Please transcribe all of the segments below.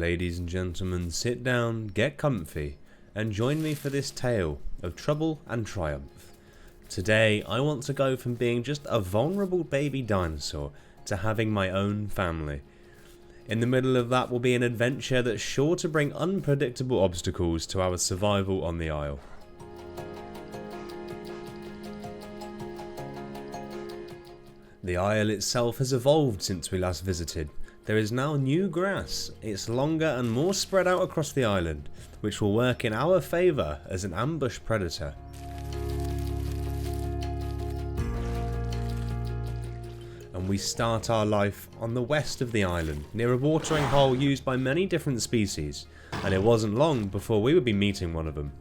Ladies and gentlemen, sit down, get comfy, and join me for this tale of trouble and triumph. Today, I want to go from being just a vulnerable baby dinosaur to having my own family. In the middle of that will be an adventure that's sure to bring unpredictable obstacles to our survival on the Isle. The Isle itself has evolved since we last visited. There is now new grass. It's longer and more spread out across the island, which will work in our favour as an ambush predator. And we start our life on the west of the island, near a watering hole used by many different species, and it wasn't long before we would be meeting one of them.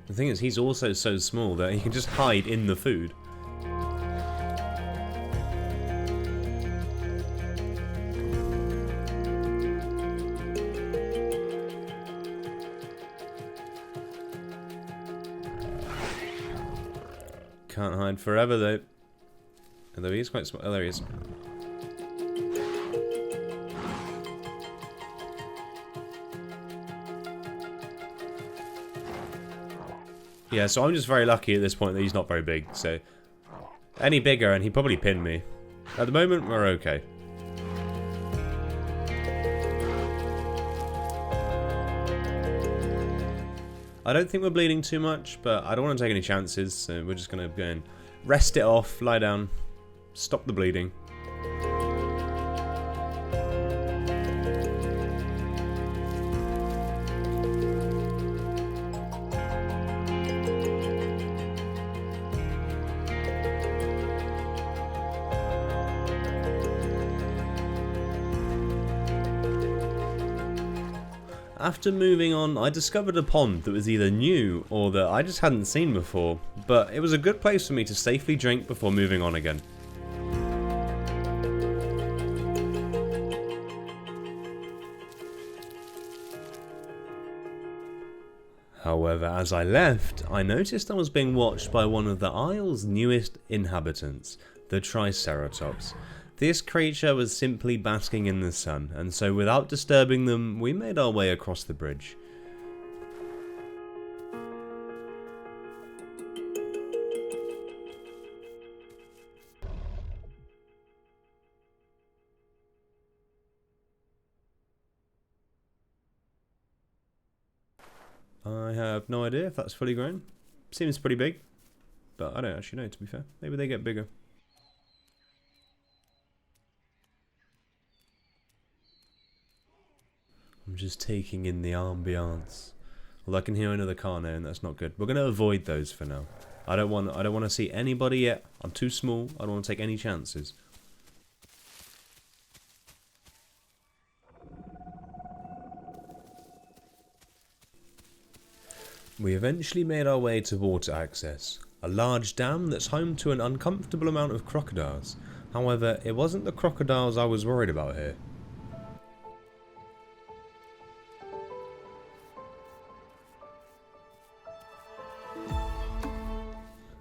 The thing is, he's also so small that he can just hide in the food. Can't hide forever though. Although he is quite small. Oh, there he is. Yeah, so I'm just very lucky at this point that he's not very big, so any bigger and he'd probably pin me. At the moment, we're okay. I don't think we're bleeding too much, but I don't want to take any chances, so we're just going to go and rest it off, lie down, stop the bleeding. After moving on, I discovered a pond that was either new or that I just hadn't seen before, but it was a good place for me to safely drink before moving on again. However, as I left, I noticed I was being watched by one of the Isle's newest inhabitants, the Triceratops. This creature was simply basking in the sun, and so without disturbing them, we made our way across the bridge. I have no idea if that's fully grown. Seems pretty big, but I don't actually know, to be fair. Maybe they get bigger. I'm just taking in the ambiance. Well, I can hear another Carno, and that's not good. We're going to avoid those for now. I don't want to see anybody yet. I'm too small. I don't want to take any chances. We eventually made our way to water access, a large dam that's home to an uncomfortable amount of crocodiles. However, it wasn't the crocodiles I was worried about here.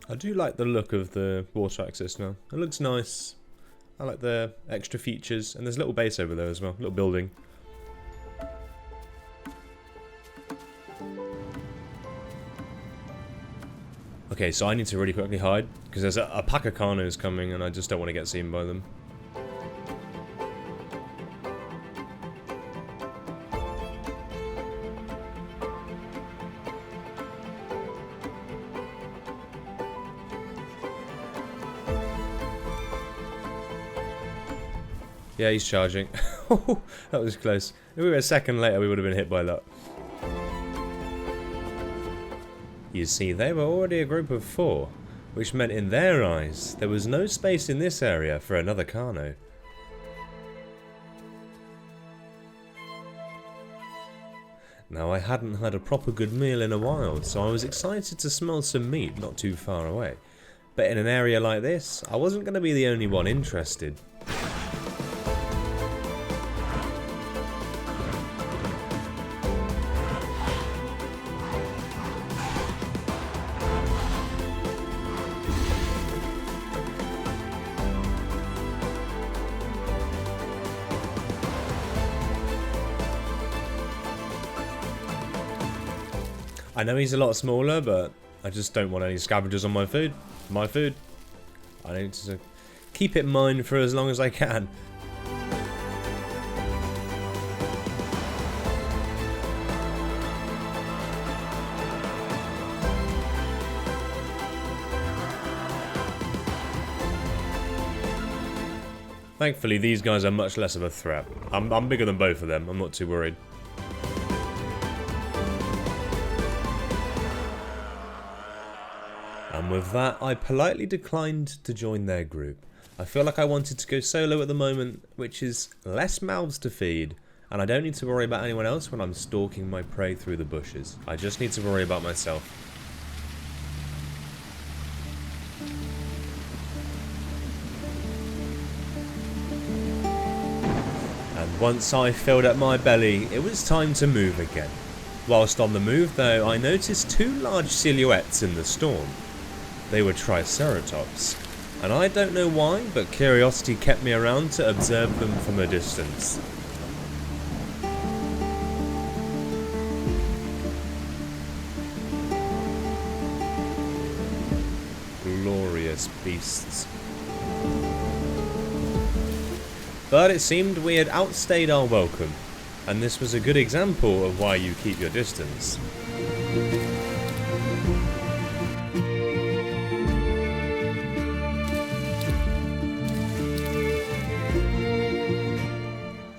I do like the look of the water access now. It looks nice. I like the extra features, and there's a little base over there as well, little building. Okay, so I need to really quickly hide, because there's a pack of Carnos coming, and I just don't want to get seen by them. Yeah, he's charging. That was close. If we were a second later, we would have been hit by that. You see, they were already a group of 4, which meant in their eyes, there was no space in this area for another Carno. Now, I hadn't had a proper good meal in a while, so I was excited to smell some meat not too far away. But in an area like this, I wasn't going to be the only one interested. I know he's a lot smaller, but I just don't want any scavengers on my food. My food. I need to keep it mine for as long as I can. Thankfully, these guys are much less of a threat. I'm bigger than both of them. I'm not too worried. And with that, I politely declined to join their group. I feel like I wanted to go solo at the moment, which is less mouths to feed, and I don't need to worry about anyone else when I'm stalking my prey through the bushes. I just need to worry about myself. And once I filled up my belly, it was time to move again. Whilst on the move though, I noticed two large silhouettes in the storm. They were triceratops, and I don't know why, but curiosity kept me around to observe them from a distance. Glorious beasts. But it seemed we had outstayed our welcome, and this was a good example of why you keep your distance.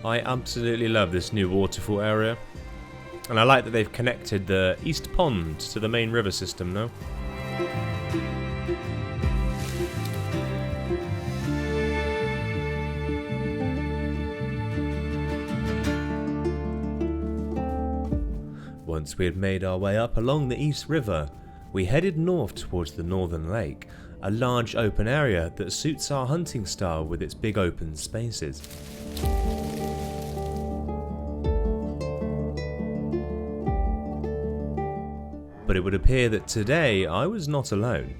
I absolutely love this new waterfall area, and I like that they've connected the East Pond to the main river system now. Once we had made our way up along the East River, we headed north towards the Northern Lake, a large open area that suits our hunting style with its big open spaces. But it would appear that today I was not alone,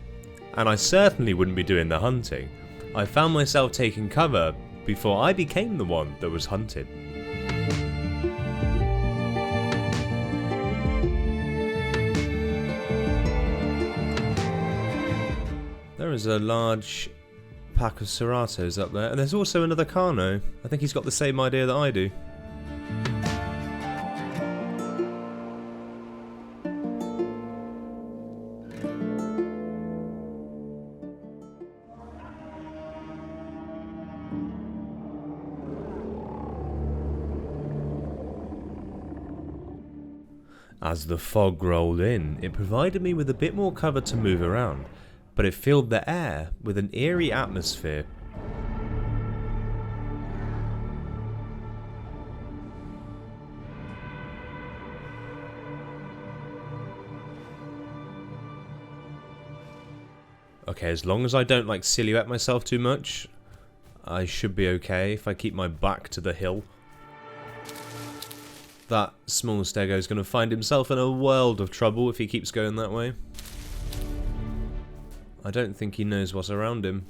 and I certainly wouldn't be doing the hunting. I found myself taking cover before I became the one that was hunted. There is a large pack of Ceratos up there, and there's also another Carno. I think he's got the same idea that I do. As the fog rolled in, it provided me with a bit more cover to move around, but it filled the air with an eerie atmosphere. Okay, as long as I don't like silhouette myself too much, I should be okay if I keep my back to the hill. That small stego is going to find himself in a world of trouble if he keeps going that way. I don't think he knows what's around him.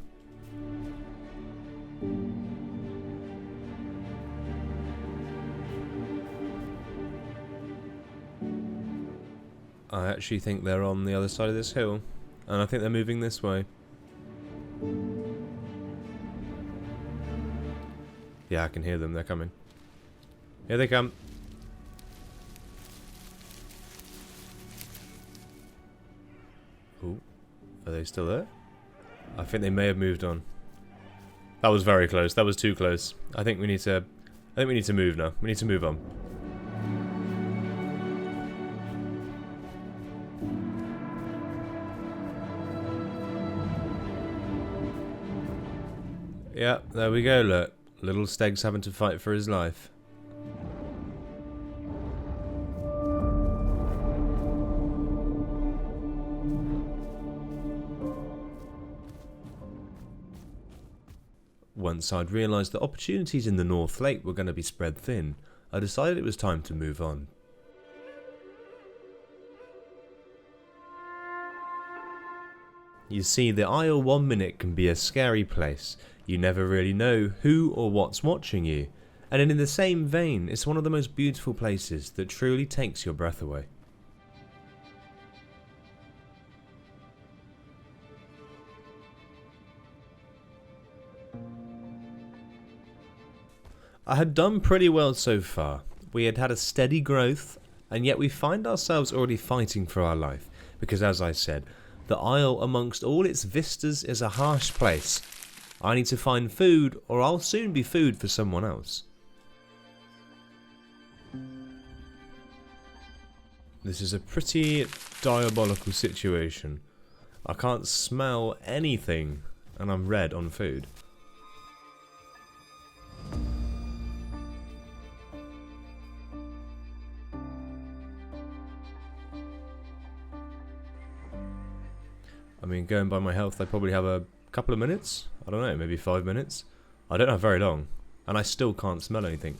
I actually think they're on the other side of this hill, and I think they're moving this way. Yeah, I can hear them, they're coming. Here they come. Ooh, are they still there? I think they may have moved on. That was very close. That was too close. I think we need to move now. We need to move on. Yeah, there we go, look. Little Steg's having to fight for his life. Once I'd realised that opportunities in the North Lake were going to be spread thin, I decided it was time to move on. You see, the Isle 1 minute can be a scary place. You never really know who or what's watching you, and in the same vein, it's one of the most beautiful places that truly takes your breath away. I had done pretty well so far. We had had a steady growth, and yet we find ourselves already fighting for our life, because as I said, the Isle amongst all its vistas is a harsh place. I need to find food, or I'll soon be food for someone else. This is a pretty diabolical situation. I can't smell anything, and I'm red on food. I mean, going by my health, I probably have a couple of minutes. I don't know, maybe 5 minutes. I don't have very long, and I still can't smell anything.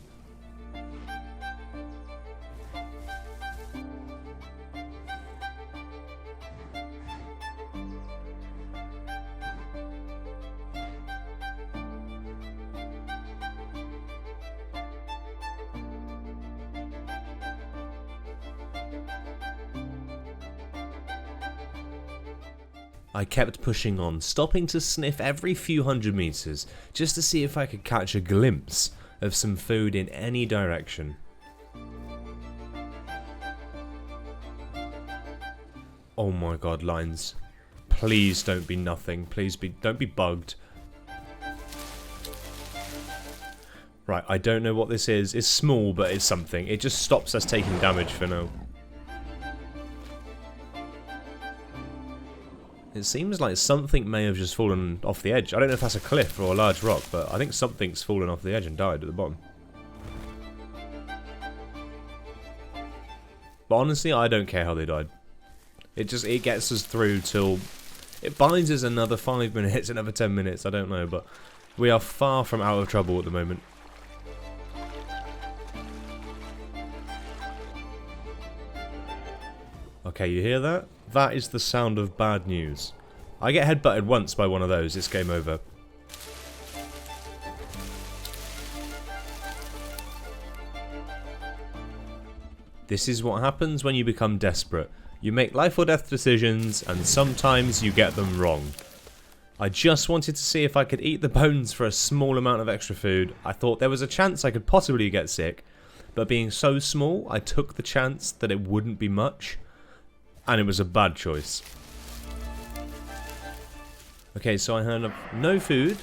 I kept pushing on, stopping to sniff every few hundred meters, just to see if I could catch a glimpse of some food in any direction. Oh my god, lines. Please don't be nothing. Don't be bugged. Right, I don't know what this is. It's small, but it's something. It just stops us taking damage for now. It seems like something may have just fallen off the edge. I don't know if that's a cliff or a large rock, but I think something's fallen off the edge and died at the bottom. But honestly, I don't care how they died. It gets us through till... It binds us another 5 minutes, another 10 minutes, I don't know, but we are far from out of trouble at the moment. Okay, you hear that? That is the sound of bad news. I get headbutted once by one of those, it's game over. This is what happens when you become desperate. You make life or death decisions, and sometimes you get them wrong. I just wanted to see if I could eat the bones for a small amount of extra food. I thought there was a chance I could possibly get sick, but being so small, I took the chance that it wouldn't be much. And it was a bad choice. Okay, so I had no food,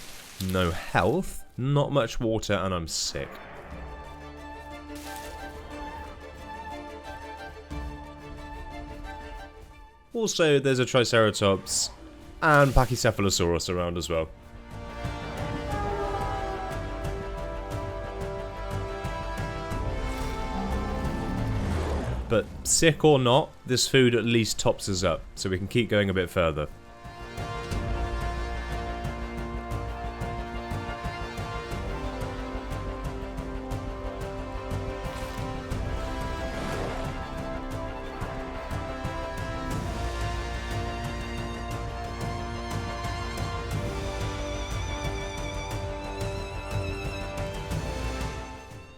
no health, not much water, and I'm sick. Also, there's a Triceratops and Pachycephalosaurus around as well. But sick or not, this food at least tops us up, so we can keep going a bit further.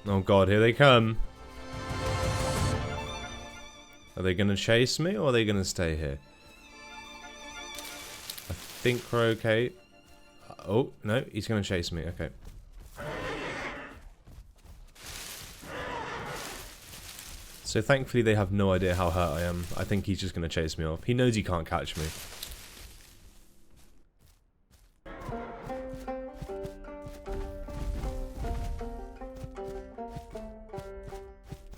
Oh god, here they come. Are they going to chase me, or are they going to stay here? I think we're okay. Oh, no, he's going to chase me. Okay. So thankfully they have no idea how hurt I am. I think he's just going to chase me off. He knows he can't catch me.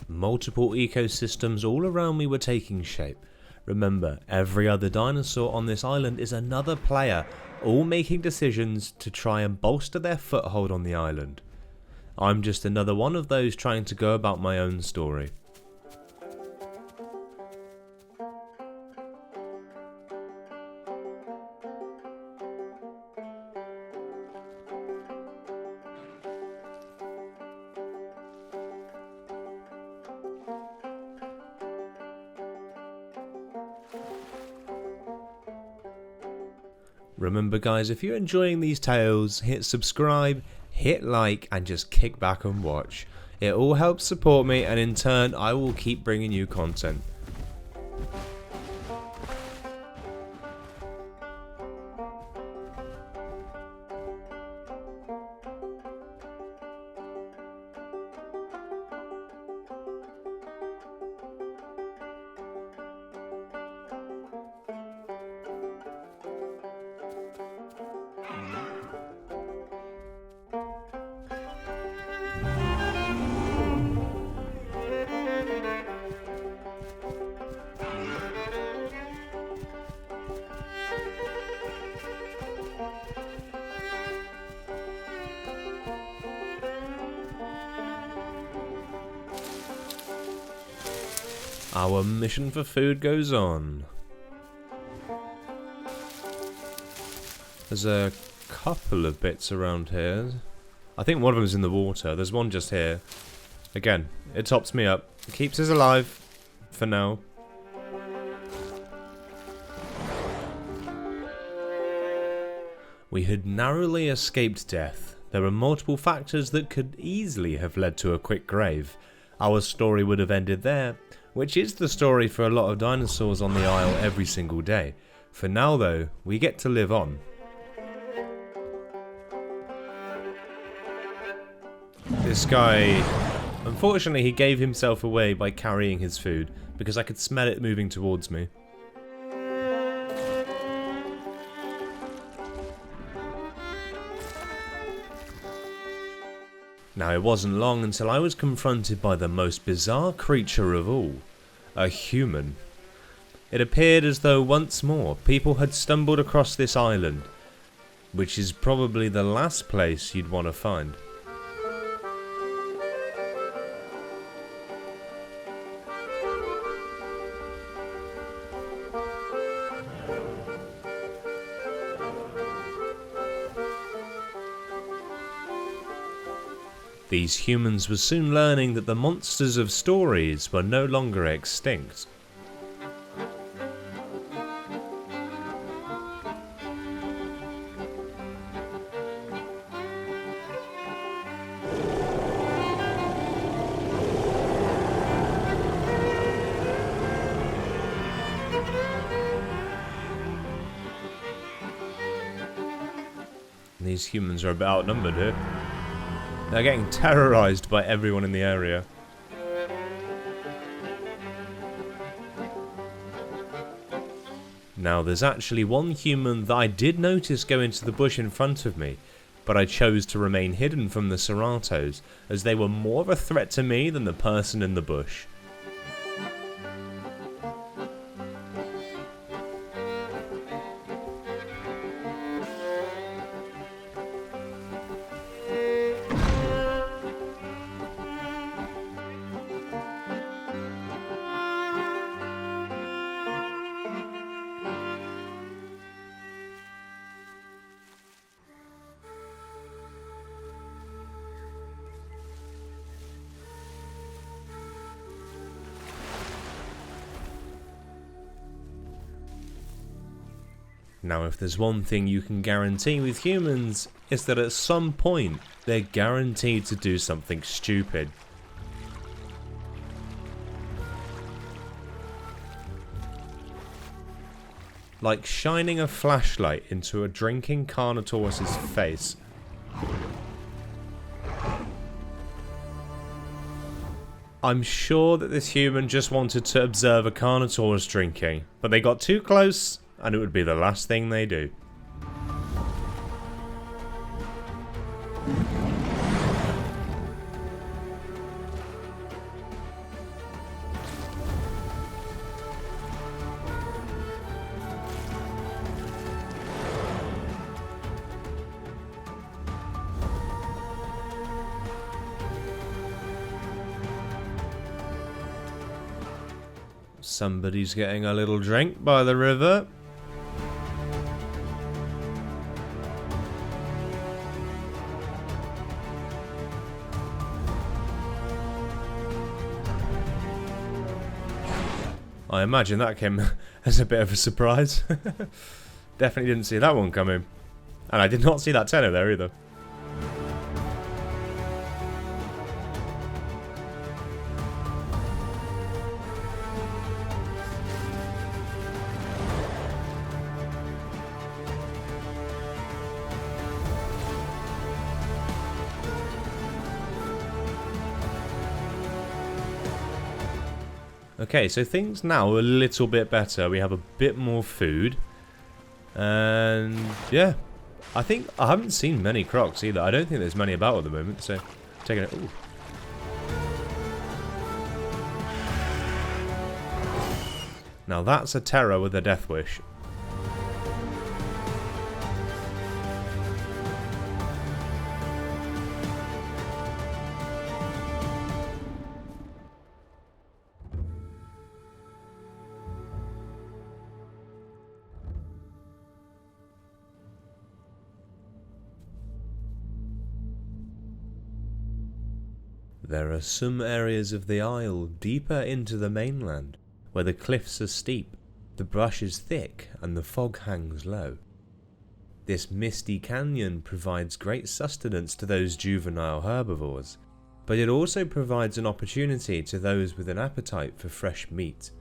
Multiple ecosystems all around me were taking shape. Remember, every other dinosaur on this island is another player, all making decisions to try and bolster their foothold on the island. I'm just another one of those trying to go about my own story. Remember guys, if you're enjoying these tales, hit subscribe, hit like, and just kick back and watch. It all helps support me, and in turn I will keep bringing you content. Our mission for food goes on. There's a couple of bits around here. I think one of them's in the water. There's one just here. Again, it tops me up. It keeps us alive. For now. We had narrowly escaped death. There were multiple factors that could easily have led to a quick grave. Our story would have ended there, which is the story for a lot of dinosaurs on the Isle every single day. For now though, we get to live on. This guy, unfortunately he gave himself away by carrying his food, because I could smell it moving towards me. Now it wasn't long until I was confronted by the most bizarre creature of all, a human. It appeared as though once more people had stumbled across this island, which is probably the last place you'd want to find. These humans were soon learning that the monsters of stories were no longer extinct. These humans are a bit outnumbered here. They're getting terrorized by everyone in the area. Now there's actually one human that I did notice go into the bush in front of me, but I chose to remain hidden from the Ceratos, as they were more of a threat to me than the person in the bush. Now if there's one thing you can guarantee with humans, it's that at some point they're guaranteed to do something stupid. Like shining a flashlight into a drinking Carnotaurus' face. I'm sure that this human just wanted to observe a Carnotaurus drinking, but they got too close and it would be the last thing they do. Somebody's getting a little drink by the river. I imagine that came as a bit of a surprise. Definitely didn't see that one coming. And I did not see that tenor there either. Okay, so things now are a little bit better. We have a bit more food. And yeah, I think I haven't seen many crocs either. I don't think there's many about at the moment, so taking it. Ooh. Now that's a terror with a death wish. There are some areas of the isle deeper into the mainland, where the cliffs are steep, the brush is thick, and the fog hangs low. This misty canyon provides great sustenance to those juvenile herbivores, but it also provides an opportunity to those with an appetite for fresh meat.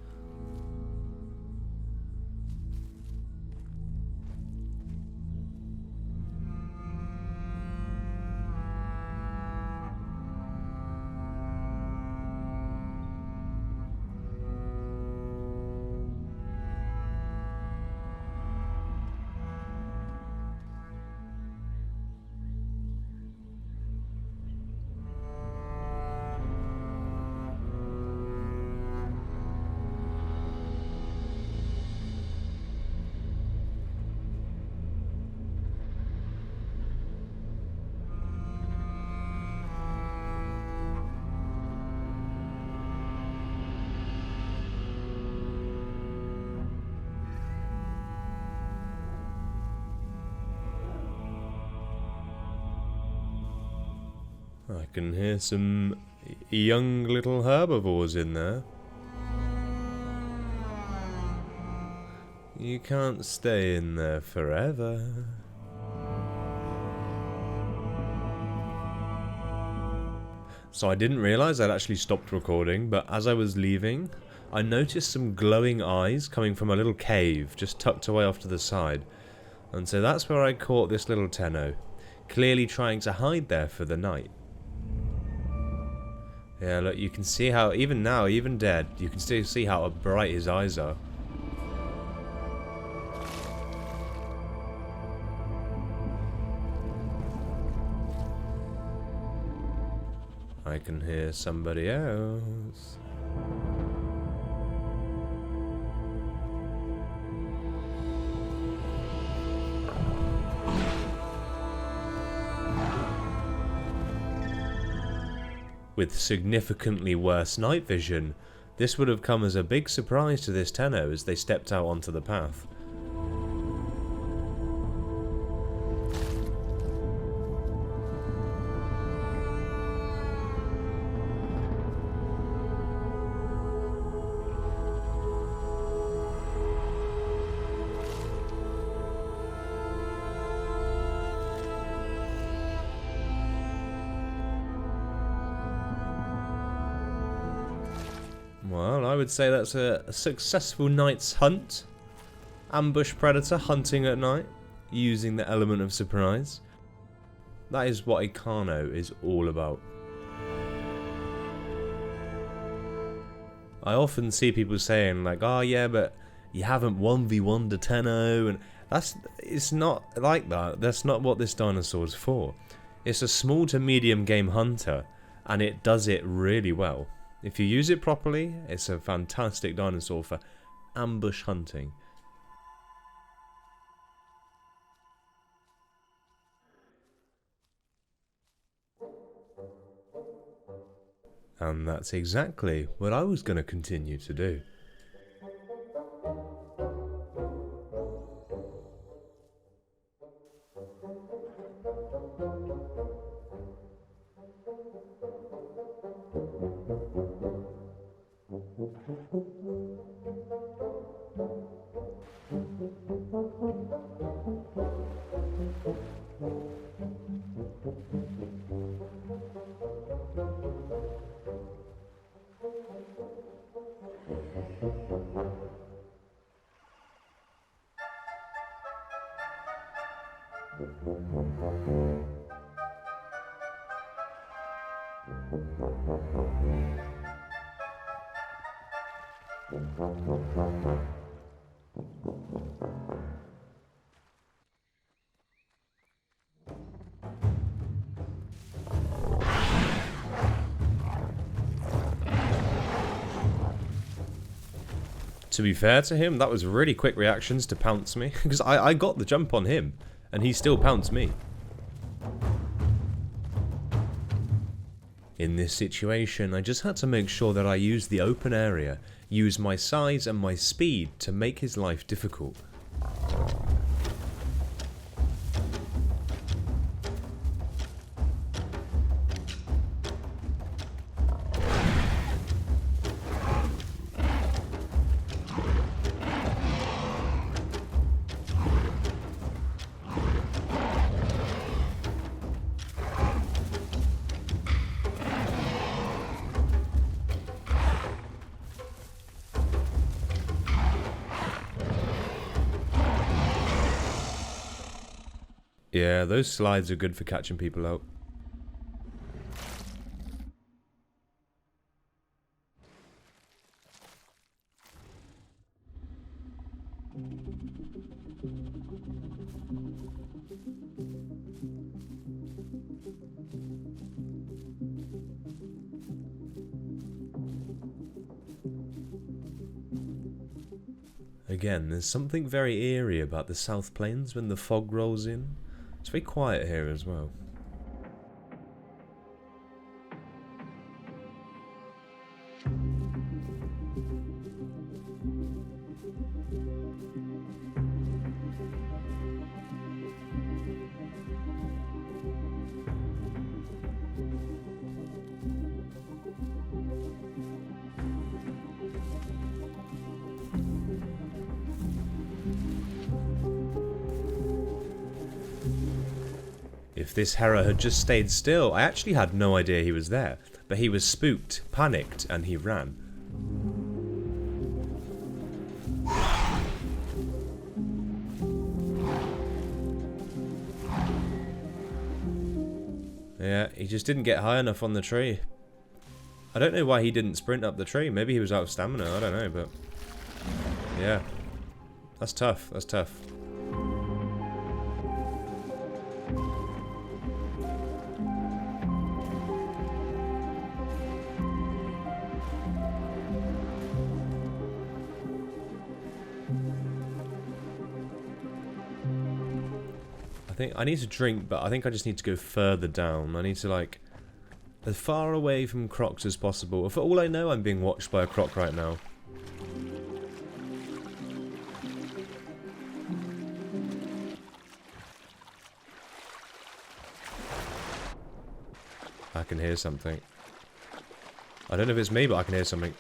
I can hear some young little herbivores in there. You can't stay in there forever. So I didn't realise I'd actually stopped recording, but as I was leaving, I noticed some glowing eyes coming from a little cave just tucked away off to the side. And so that's where I caught this little Tenno, clearly trying to hide there for the night. Yeah, look, you can see how, even now, even dead, you can still see how bright his eyes are. I can hear somebody else. With significantly worse night vision, this would have come as a big surprise to this Tenno as they stepped out onto the path. Well, I would say that's a successful night's hunt. Ambush predator hunting at night, using the element of surprise. That is what a Carno is all about. I often see people saying like, oh yeah, but you haven't 1v1'd a Tenno, and it's not like that. That's not what this dinosaur's for. It's a small to medium game hunter, and it does it really well. If you use it properly, it's a fantastic dinosaur for ambush hunting. And that's exactly what I was going to continue to do. To be fair to him, that was really quick reactions to pounce me, because I got the jump on him, and he still pounced me. In this situation, I just had to make sure that I used the open area, use my size and my speed to make his life difficult. Yeah, those slides are good for catching people out. Again, there's something very eerie about the South Plains when the fog rolls in. It's very quiet here as well. If this Hera had just stayed still, I actually had no idea he was there. But he was spooked, panicked, and he ran. Yeah, he just didn't get high enough on the tree. I don't know why he didn't sprint up the tree. Maybe he was out of stamina, I don't know, but... yeah. That's tough, that's tough. I think I need to drink, but I think I just need to go further down. I need to, like, as far away from crocs as possible. For all I know, I'm being watched by a croc right now. I can hear something. I don't know if it's me, but I can hear something.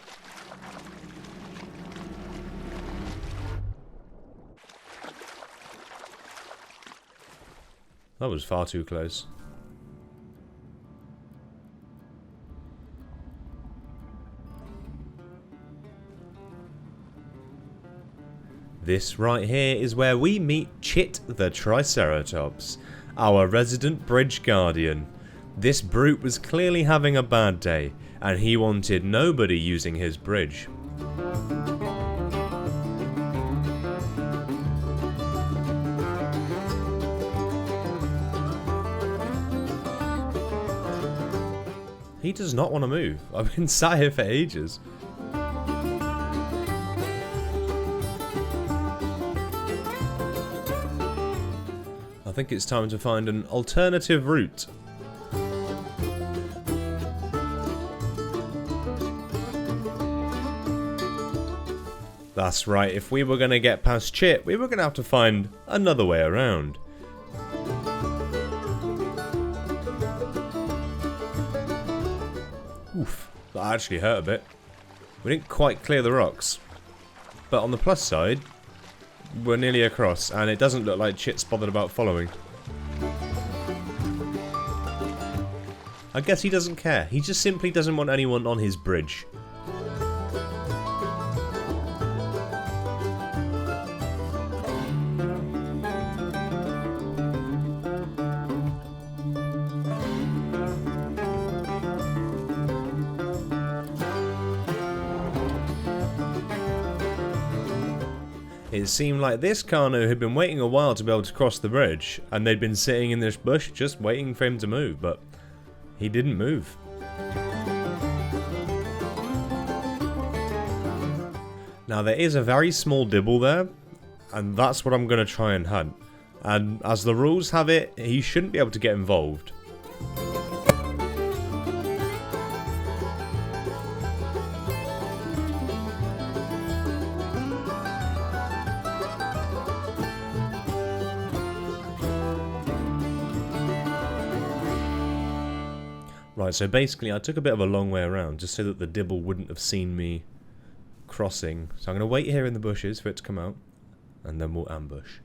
That was far too close. This right here is where we meet Chit the Triceratops, our resident bridge guardian. This brute was clearly having a bad day, and he wanted nobody using his bridge. He does not want to move. I've been sat here for ages. I think it's time to find an alternative route. That's right, if we were going to get past Chit, we were going to have to find another way around. Oof, that actually hurt a bit. We didn't quite clear the rocks. But on the plus side, we're nearly across, and it doesn't look like Chit's bothered about following. I guess he doesn't care. He just simply doesn't want anyone on his bridge. It seemed like this Carno had been waiting a while to be able to cross the bridge, and they'd been sitting in this bush just waiting for him to move, but he didn't move. Now there is a very small dibble there, and that's what I'm going to try and hunt. And as the rules have it, he shouldn't be able to get involved. Right, so basically I took a bit of a long way around just so that the dibble wouldn't have seen me crossing. So I'm going to wait here in the bushes for it to come out, and then we'll ambush.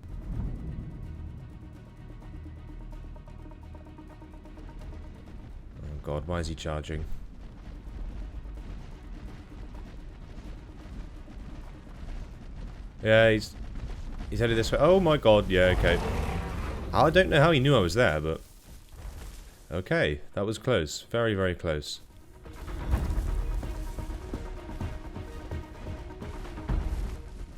Oh god, why is he charging? Yeah, he's headed this way. Oh my god, yeah, okay. I don't know how he knew I was there, but... Okay, that was close. Very, very close.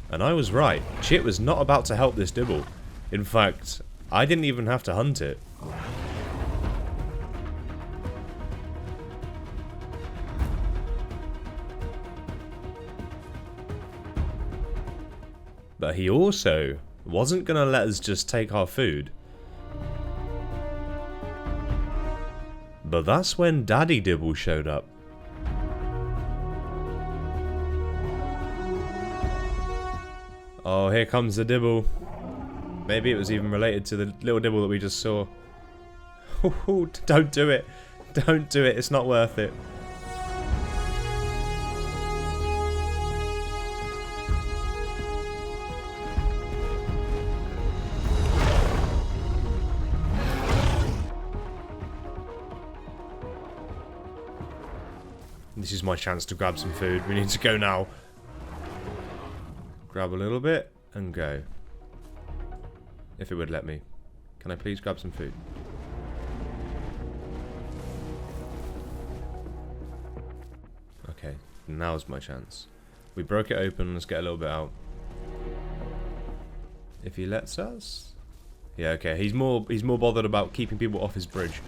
And I was right. Chit was not about to help this dibble. In fact, I didn't even have to hunt it. But he also wasn't going to let us just take our food. But that's when Daddy Dibble showed up. Oh, here comes the Dibble. Maybe it was even related to the little Dibble that we just saw. Don't do it. Don't do it. It's not worth it. This is my chance to grab some food. We need to go now. Grab a little bit and go. If it would let me. Can I please grab some food? Okay, now's my chance. We broke it open. Let's get a little bit out. If he lets us. Yeah, okay. He's more bothered about keeping people off his bridge.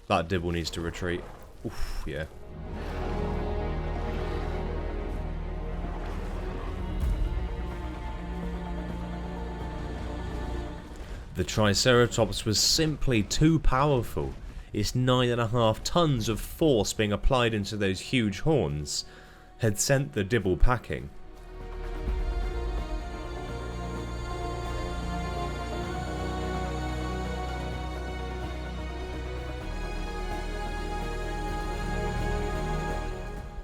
That Dibble needs to retreat. Oof, yeah. The Triceratops was simply too powerful. Its 9.5 tons of force being applied into those huge horns had sent the Dibble packing.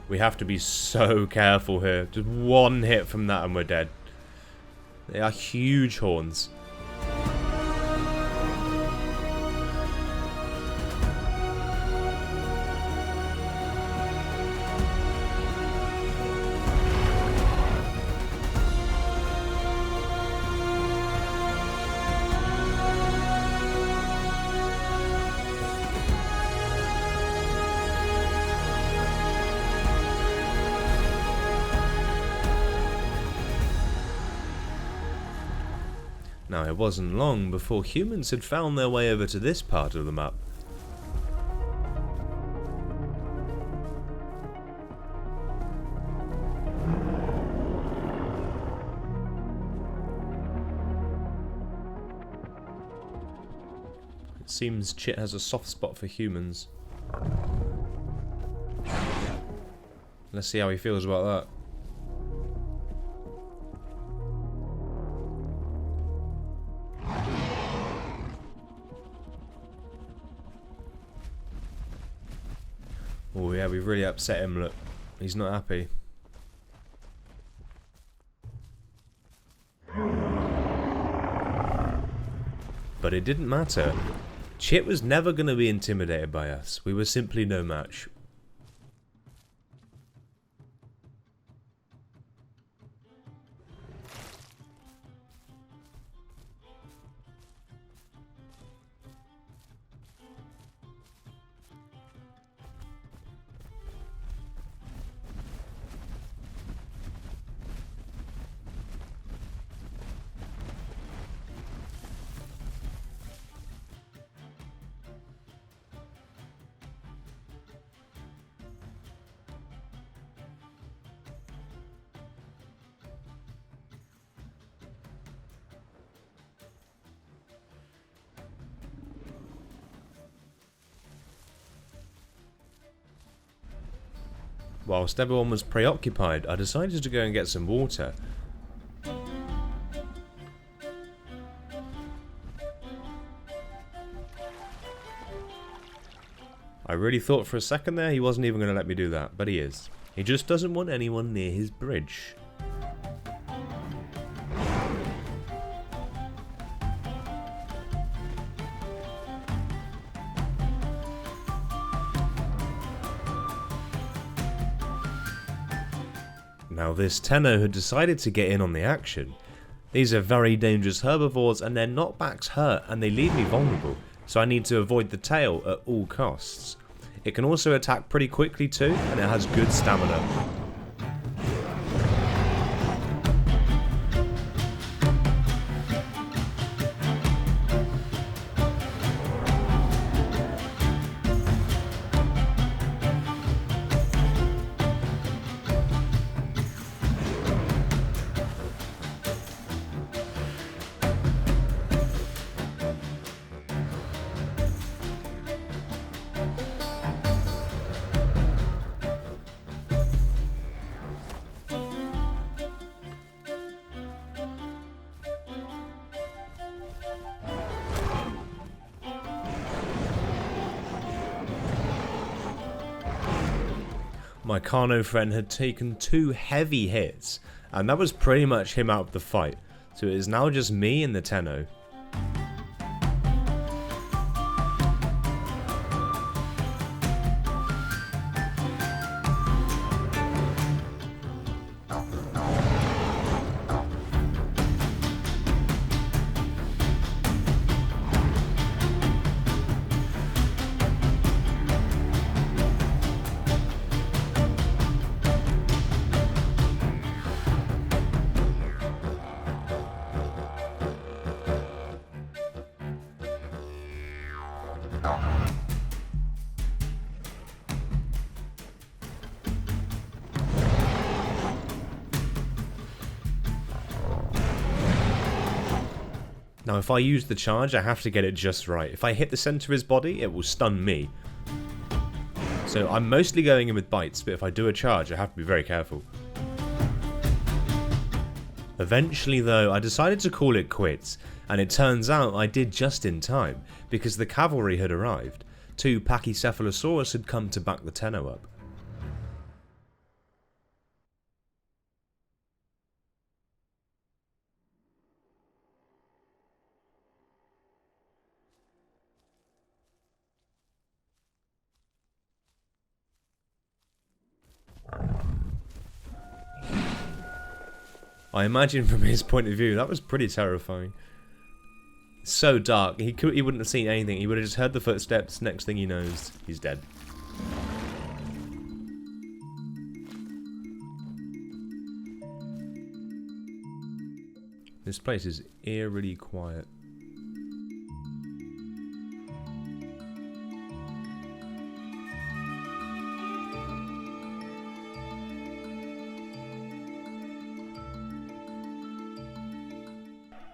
We have to be so careful here. Just one hit from that and we're dead. They are huge horns. Now, it wasn't long before humans had found their way over to this part of the map. It seems Chit has a soft spot for humans. Let's see how he feels about that. Oh yeah, we've really upset him, look. He's not happy. But it didn't matter. Chit was never going to be intimidated by us. We were simply no match. Whilst everyone was preoccupied, I decided to go and get some water. I really thought for a second there he wasn't even going to let me do that, but he is. He just doesn't want anyone near his bridge. Now this Tenno had decided to get in on the action. These are very dangerous herbivores and their knockbacks hurt and they leave me vulnerable, so I need to avoid the tail at all costs. It can also attack pretty quickly too, and it has good stamina. My Carno friend had taken 2 heavy hits, and that was pretty much him out of the fight, so it is now just me and the Tenno. Now if I use the charge, I have to get it just right. If I hit the center of his body, it will stun me. So I'm mostly going in with bites, but if I do a charge, I have to be very careful. Eventually though, I decided to call it quits, and it turns out I did just in time, because the cavalry had arrived. 2 Pachycephalosaurus had come to back the Tenno up. I imagine from his point of view, that was pretty terrifying. So dark, he wouldn't have seen anything, he would have just heard the footsteps, next thing he knows, he's dead. This place is eerily quiet.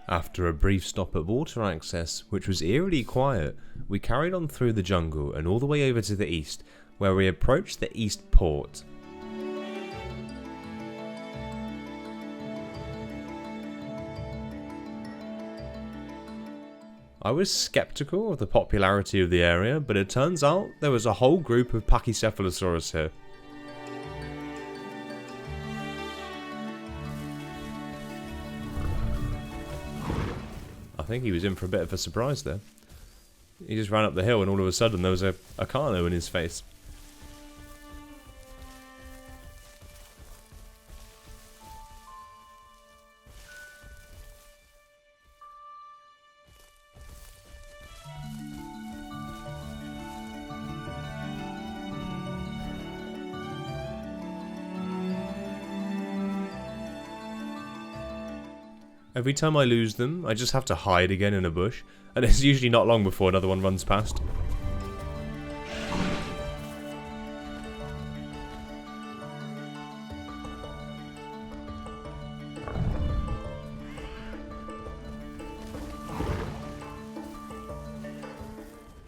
After a brief stop at water access, which was eerily quiet, we carried on through the jungle and all the way over to the east, where we approached the East Port. I was skeptical of the popularity of the area, but it turns out there was a whole group of Pachycephalosaurus here. I think he was in for a bit of a surprise there. He just ran up the hill and all of a sudden there was a Carno in his face. Every time I lose them, I just have to hide again in a bush, and it's usually not long before another one runs past.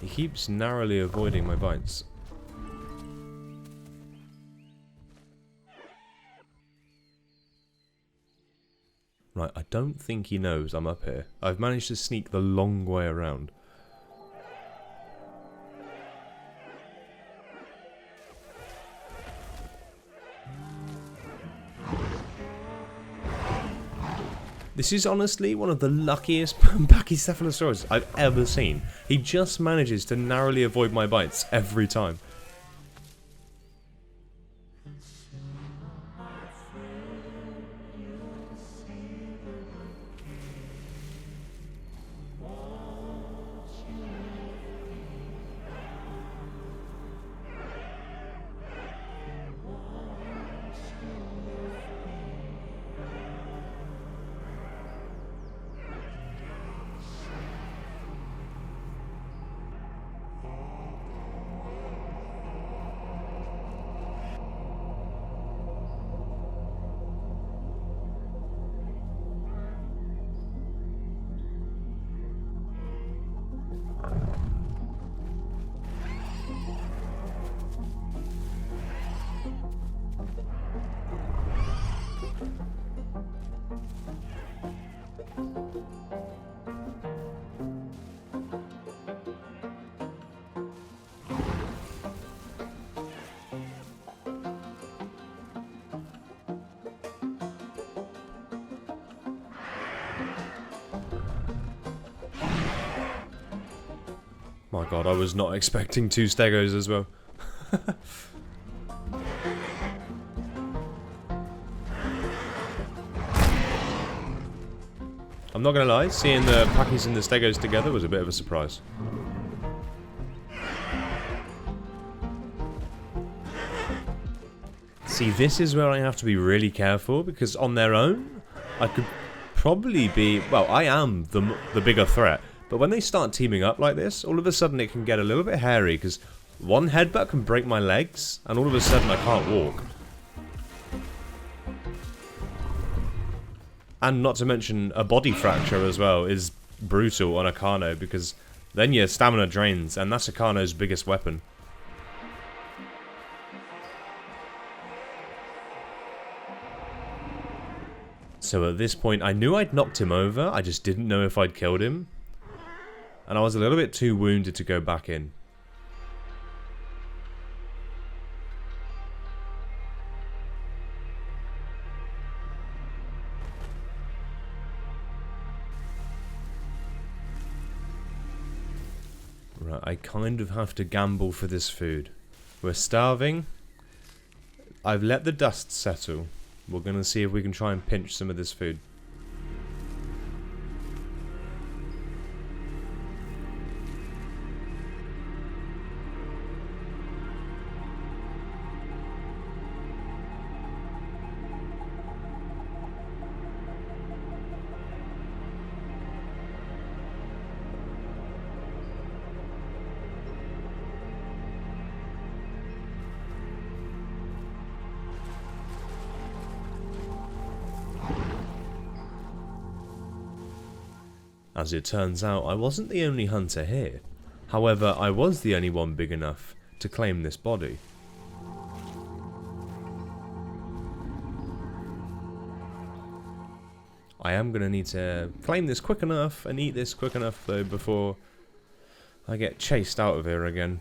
He keeps narrowly avoiding my bites. Right, I don't think he knows I'm up here. I've managed to sneak the long way around. This is honestly one of the luckiest Pachycephalosaurus I've ever seen. He just manages to narrowly avoid my bites every time. My god, I was not expecting 2 stegos as well. I'm not gonna lie, seeing the Packies and the stegos together was a bit of a surprise. See, this is where I have to be really careful, because on their own, I could probably be... Well, I am the bigger threat. But when they start teaming up like this, all of a sudden it can get a little bit hairy, because one headbutt can break my legs, and all of a sudden I can't walk. And not to mention, a body fracture as well is brutal on a Carno, because then your stamina drains, and that's a Carno's biggest weapon. So at this point, I knew I'd knocked him over, I just didn't know if I'd killed him. And I was a little bit too wounded to go back in. Right, I kind of have to gamble for this food. We're starving. I've let the dust settle. We're going to see if we can try and pinch some of this food. As it turns out, I wasn't the only hunter here. However, I was the only one big enough to claim this body. I am going to need to claim this quick enough and eat this quick enough though before I get chased out of here again.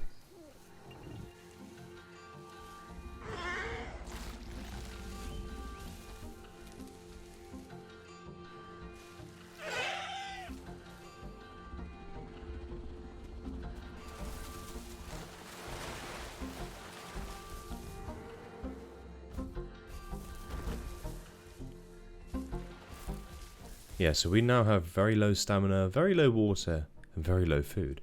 Yeah, so we now have very low stamina, very low water, and very low food.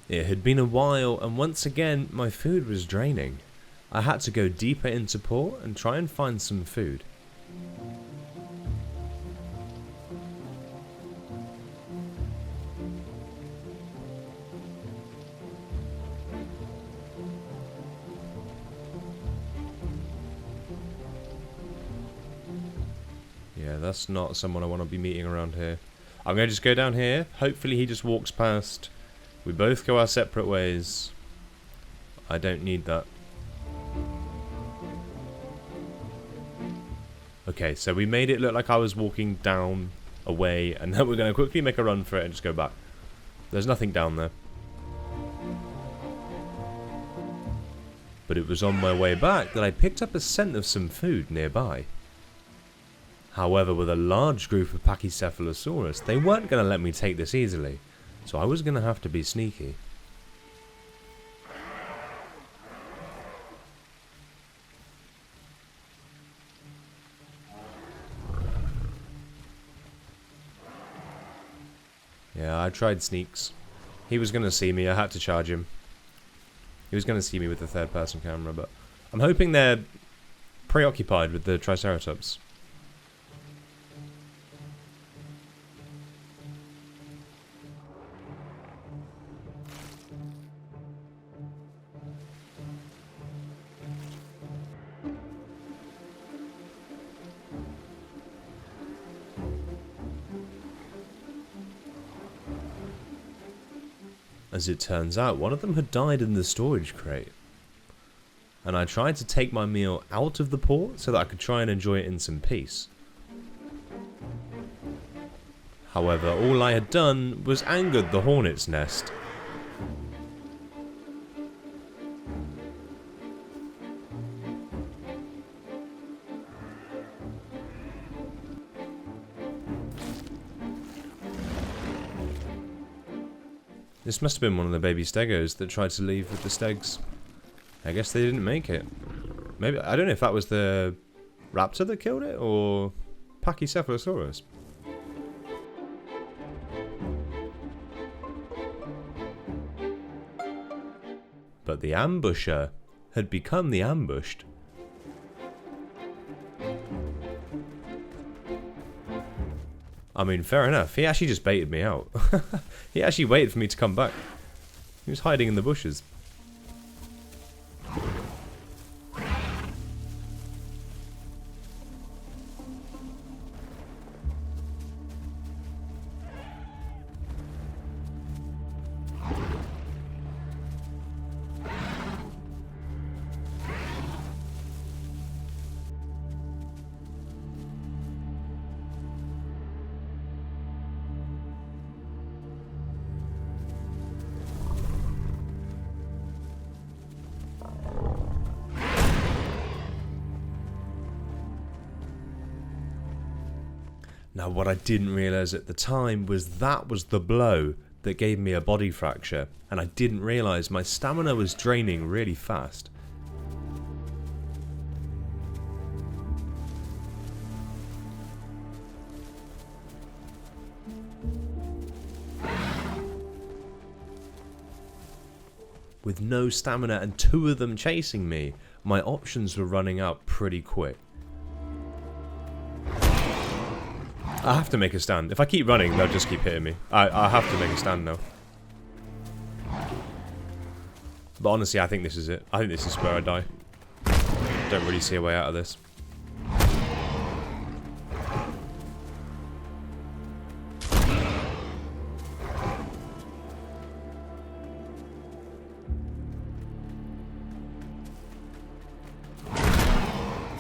It had been a while, and once again my food was draining. I had to go deeper into port and try and find some food. Yeah, that's not someone I want to be meeting around here. I'm going to just go down here. Hopefully he just walks past. We both go our separate ways. I don't need that. Okay, so we made it look like I was walking down, away, and then we're going to quickly make a run for it and just go back. There's nothing down there. But it was on my way back that I picked up a scent of some food nearby. However, with a large group of Pachycephalosaurus, they weren't going to let me take this easily. So I was going to have to be sneaky. Yeah, I tried sneaks. He was going to see me. I had to charge him. He was going to see me with the third-person camera, but I'm hoping they're preoccupied with the Triceratops. As it turns out, one of them had died in the storage crate. And I tried to take my meal out of the port so that I could try and enjoy it in some peace. However, all I had done was angered the hornet's nest. This must have been one of the baby stegos that tried to leave with the stegs. I guess they didn't make it. Maybe, I don't know if that was the raptor that killed it, or Pachycephalosaurus. But the ambusher had become the ambushed. I mean, fair enough. He actually just baited me out. He actually waited for me to come back. He was hiding in the bushes. Now, what I didn't realise at the time was that was the blow that gave me a body fracture, and I didn't realise my stamina was draining really fast. With no stamina and two of them chasing me, my options were running out pretty quick. I have to make a stand. If I keep running, they'll just keep hitting me. I have to make a stand now. But honestly, I think this is it. I think this is where I die. Don't really see a way out of this.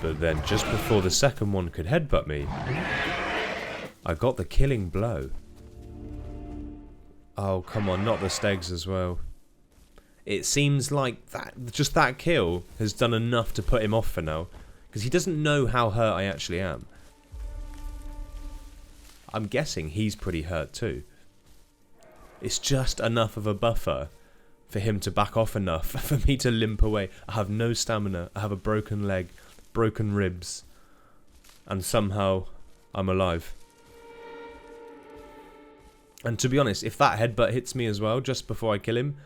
But then, just before the second one could headbutt me, I got the killing blow. Oh, come on, not the stegs as well. It seems like just that kill has done enough to put him off for now, because he doesn't know how hurt I actually am. I'm guessing he's pretty hurt too. It's just enough of a buffer for him to back off enough for me to limp away. I have no stamina, I have a broken leg, broken ribs, and somehow I'm alive. And to be honest, if that headbutt hits me as well just before I kill him,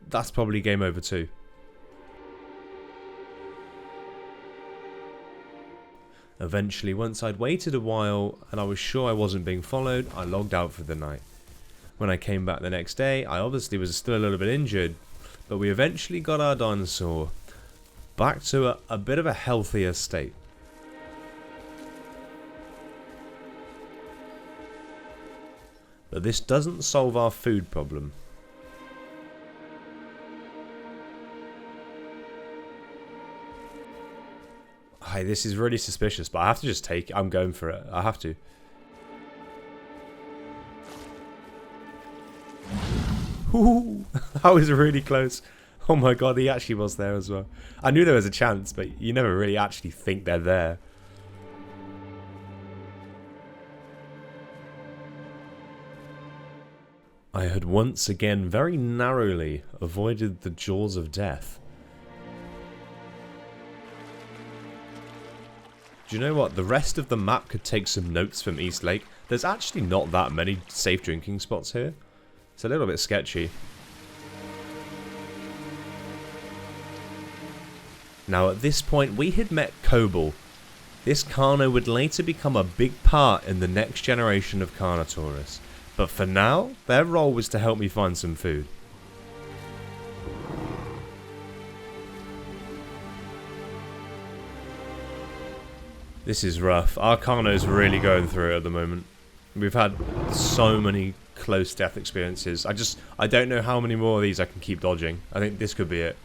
that's probably game over too. Eventually, once I'd waited a while and I was sure I wasn't being followed, I logged out for the night. When I came back the next day, I obviously was still a little bit injured, but we eventually got our dinosaur back to a bit of a healthier state. But this doesn't solve our food problem. Hey, this is really suspicious, but I have to just take it. I'm going for it. I have to. Ooh, that was really close. Oh my god, he actually was there as well. I knew there was a chance, but you never really actually think they're there. I had once again very narrowly avoided the jaws of death. Do you know what? The rest of the map could take some notes from East Lake. There's actually not that many safe drinking spots here. It's a little bit sketchy. Now at this point we had met Kobold. This Carno would later become a big part in the next generation of Carnotaurus. But for now, their role was to help me find some food. This is rough. Our Carno's really going through it at the moment. We've had so many close death experiences. I don't know how many more of these I can keep dodging. I think this could be it.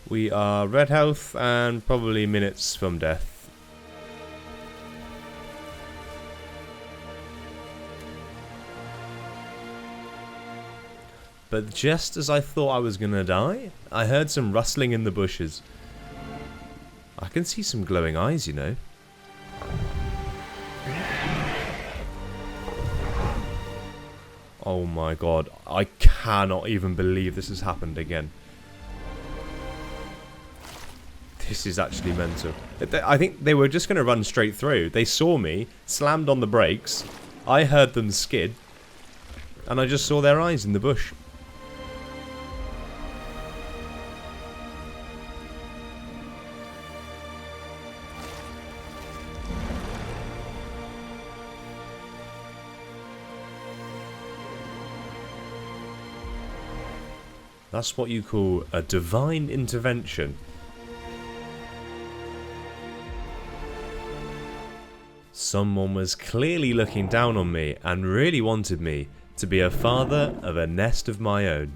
We are red health and probably minutes from death. But just as I thought I was gonna die, I heard some rustling in the bushes. I can see some glowing eyes, you know. Oh my god, I cannot even believe this has happened again. This is actually mental. I think they were just going to run straight through. They saw me, slammed on the brakes, I heard them skid, and I just saw their eyes in the bush. That's what you call a divine intervention. Someone was clearly looking down on me and really wanted me to be a father of a nest of my own.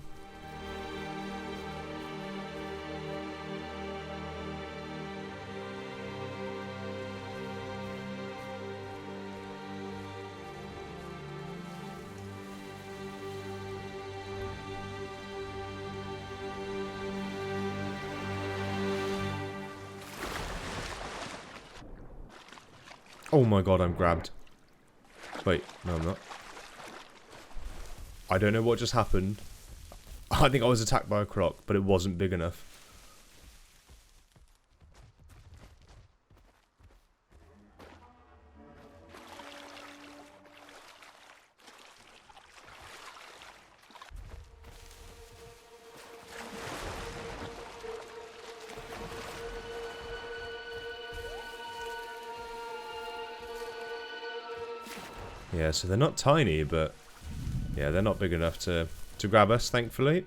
Oh my god, I'm grabbed. Wait, no I'm not. I don't know what just happened. I think I was attacked by a croc, but it wasn't big enough. Yeah, so they're not tiny, but yeah, they're not big enough to grab us, thankfully.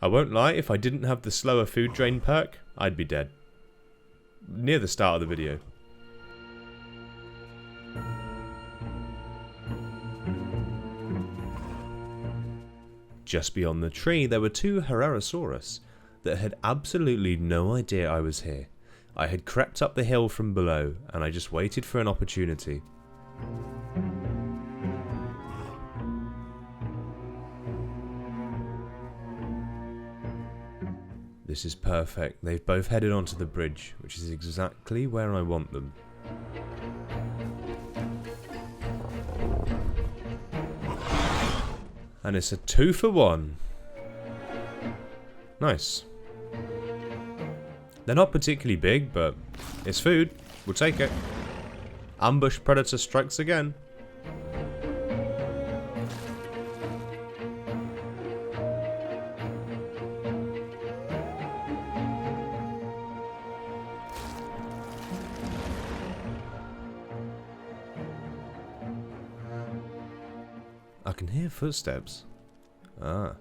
I won't lie, if I didn't have the slower food drain perk, I'd be dead. Near the start of the video. Just beyond the tree, there were two Herrerasaurus that had absolutely no idea I was here. I had crept up the hill from below, and I just waited for an opportunity. This is perfect. They've both headed onto the bridge, which is exactly where I want them. And it's a 2-for-1. Nice. They're not particularly big, but it's food. We'll take it. Ambush predator strikes again. I can hear footsteps. Ah.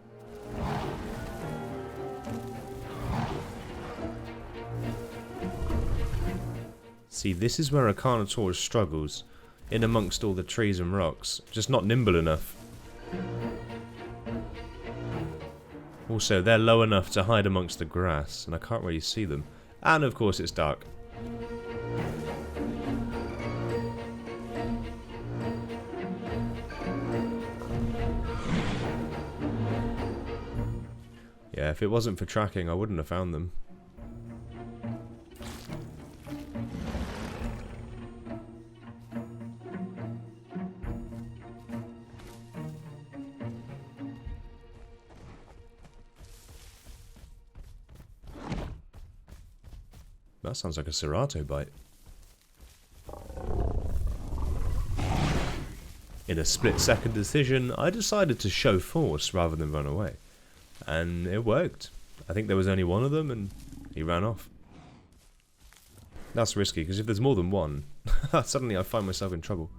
See, this is where a Carnotaurus struggles, in amongst all the trees and rocks, just not nimble enough. Also, they're low enough to hide amongst the grass, and I can't really see them. And of course it's dark. Yeah, Yeah, if it wasn't for tracking, I wouldn't have found them. That sounds like a Serato bite. In a split-second decision, I decided to show force rather than run away. And it worked. I think there was only one of them, and he ran off. That's risky, because if there's more than one, suddenly I find myself in trouble.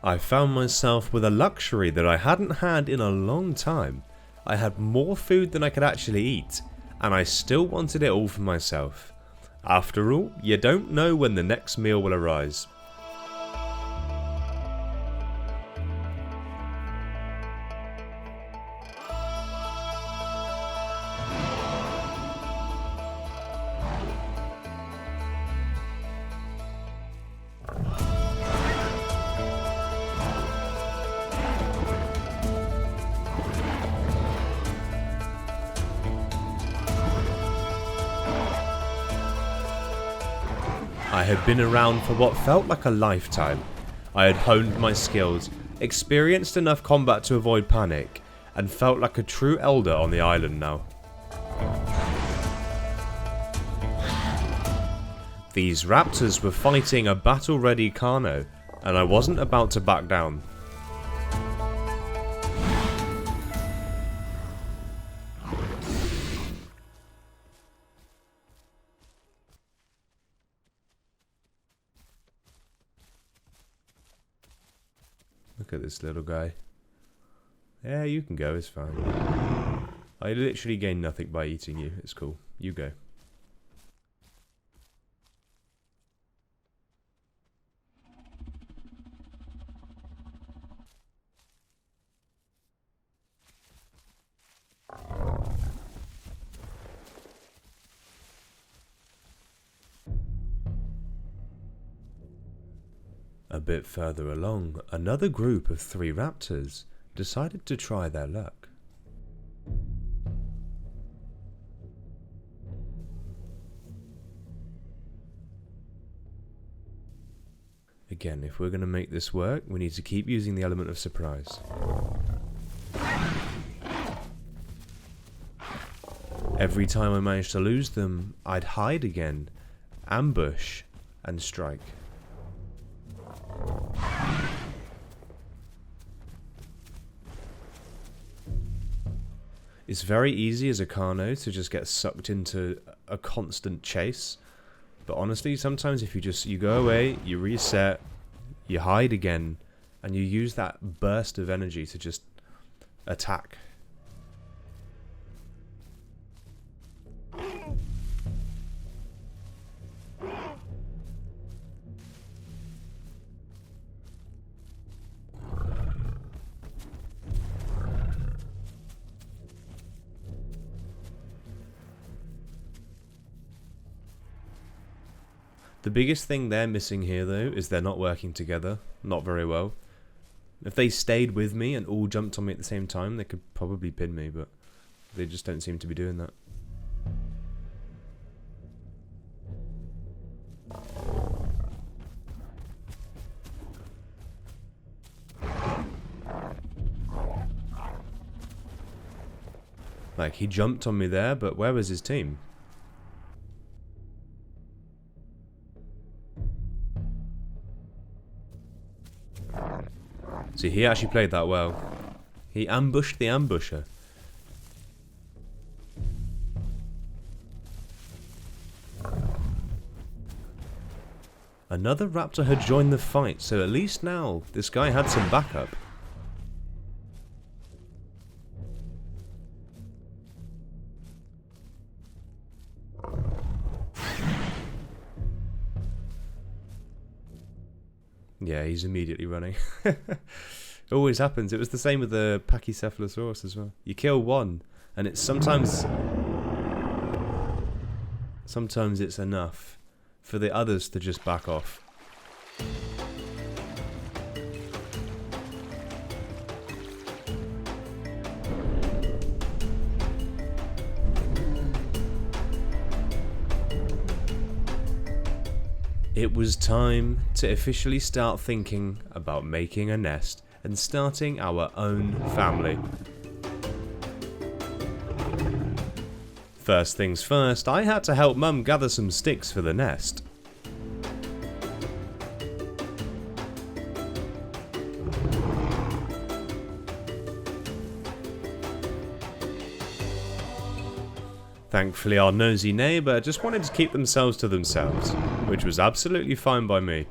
I found myself with a luxury that I hadn't had in a long time. I had more food than I could actually eat, and I still wanted it all for myself. After all, you don't know when the next meal will arise. I had been around for what felt like a lifetime. I had honed my skills, experienced enough combat to avoid panic, and felt like a true elder on the island now. These raptors were fighting a battle-ready Carno, and I wasn't about to back down. Look at this little guy. Yeah, you can go, it's fine. I literally gain nothing by eating you, it's cool. You go. A bit further along, another group of 3 raptors decided to try their luck. Again, if we're going to make this work, we need to keep using the element of surprise. Every time I managed to lose them, I'd hide again, ambush, and strike. It's very easy as a Carno to just get sucked into a constant chase, but honestly sometimes if you go away, you reset, you hide again, and you use that burst of energy to just attack. The biggest thing they're missing here, though, is they're not working together. Not very well. If they stayed with me and all jumped on me at the same time, they could probably pin me, but they just don't seem to be doing that. Like, he jumped on me there, but where was his team? See, he actually played that well. He ambushed the ambusher. Another raptor had joined the fight, so at least now this guy had some backup. Yeah, he's immediately running. It always happens. It was the same with the Pachycephalosaurus as well. You kill one, and it's sometimes it's enough for the others to just back off. It was time to officially start thinking about making a nest and starting our own family. First things first, I had to help Mum gather some sticks for the nest. Thankfully, our nosy neighbour just wanted to keep themselves to themselves, which was absolutely fine by me.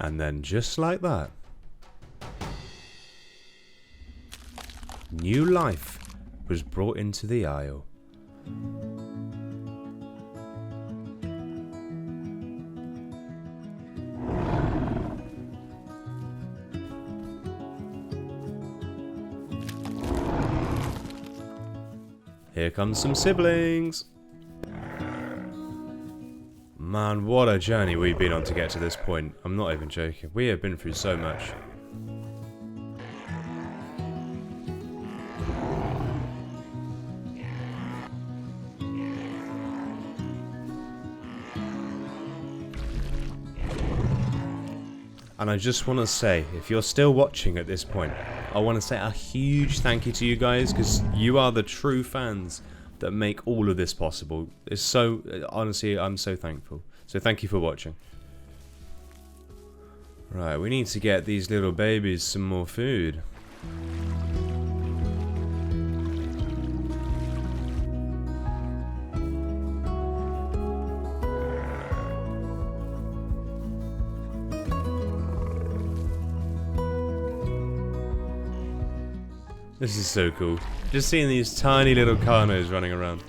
And then just like that, new life was brought into the Isle. Here comes some siblings. Man, what a journey we've been on to get to this point. I'm not even joking. We have been through so much. And I just want to say, if you're still watching at this point, I want to say a huge thank you to you guys, because you are the true fans that make all of this possible. It's so, honestly, I'm so thankful. So thank you for watching. Right, we need to get these little babies some more food. This is so cool. Just seeing these tiny little Carnos running around.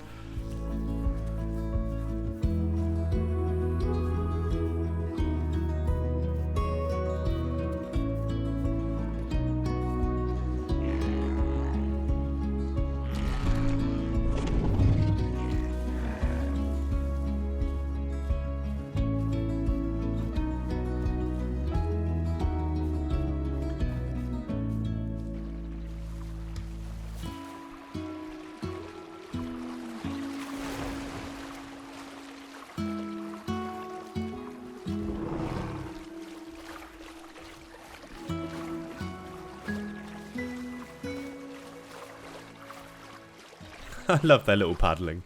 I love their little paddling.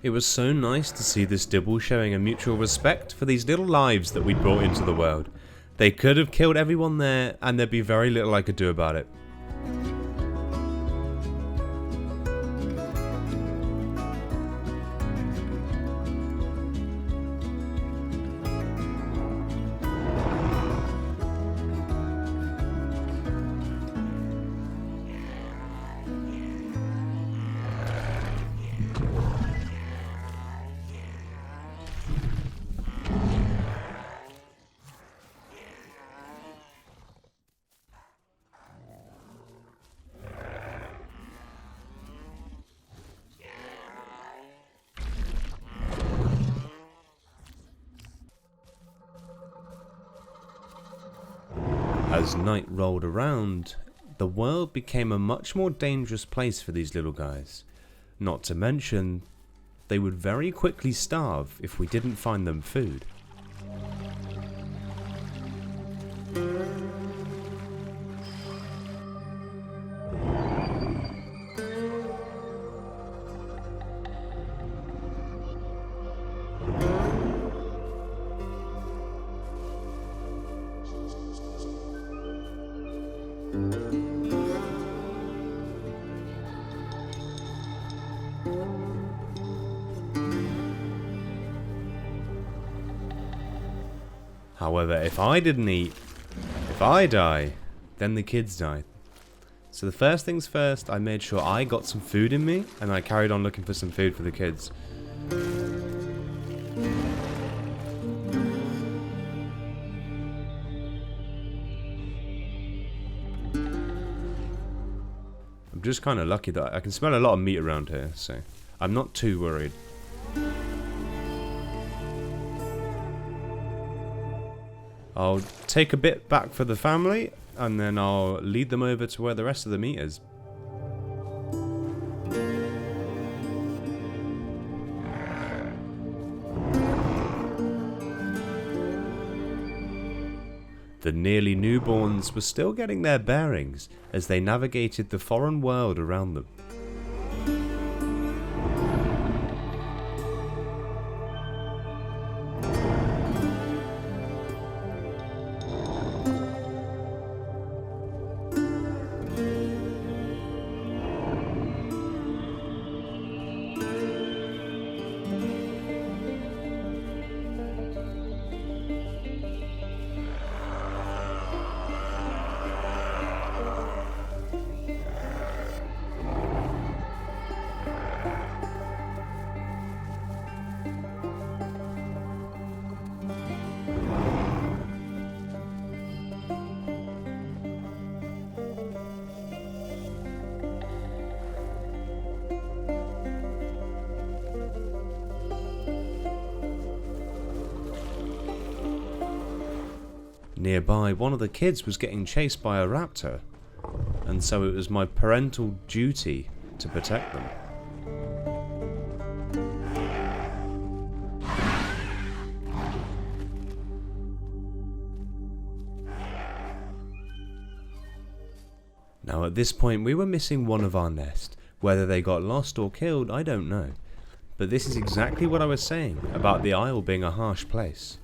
It was so nice to see this Dibble showing a mutual respect for these little lives that we brought into the world. They could have killed everyone there, and there'd be very little I could do about it. As night rolled around, the world became a much more dangerous place for these little guys. Not to mention, they would very quickly starve if we didn't find them food. However, if I didn't eat, if I die, then the kids die. So the first things first, I made sure I got some food in me, and I carried on looking for some food for the kids. I'm just kind of lucky that I can smell a lot of meat around here, so I'm not too worried. I'll take a bit back for the family, and then I'll lead them over to where the rest of the meat is. The nearly newborns were still getting their bearings as they navigated the foreign world around them. Nearby, one of the kids was getting chased by a raptor, and so it was my parental duty to protect them. Now at this point we were missing one of our nest. Whether they got lost or killed, I don't know. But this is exactly what I was saying about the Isle being a harsh place.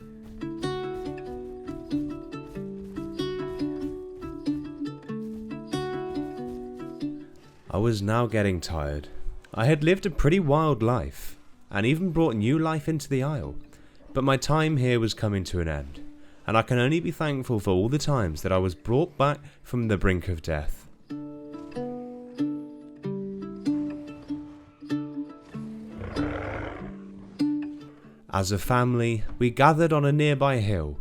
I was now getting tired. I had lived a pretty wild life, and even brought new life into the Isle, but my time here was coming to an end, and I can only be thankful for all the times that I was brought back from the brink of death. As a family, we gathered on a nearby hill.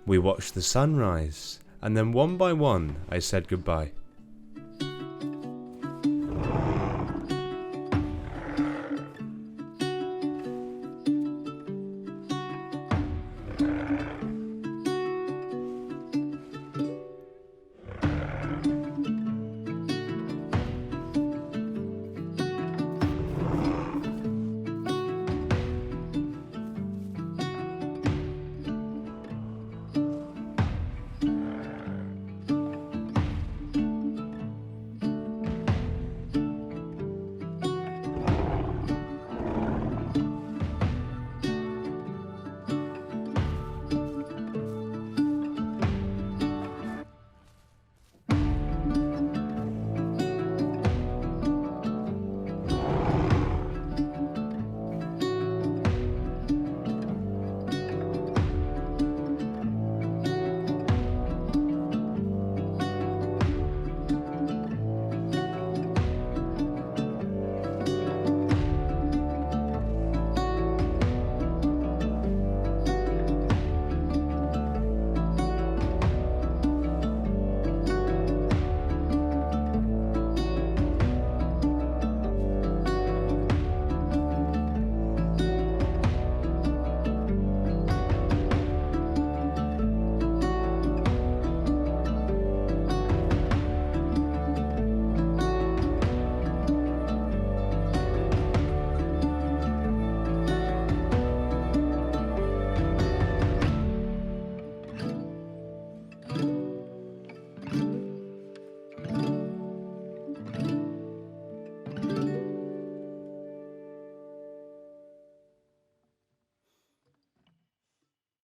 We watched the sun rise, and then one by one I said goodbye.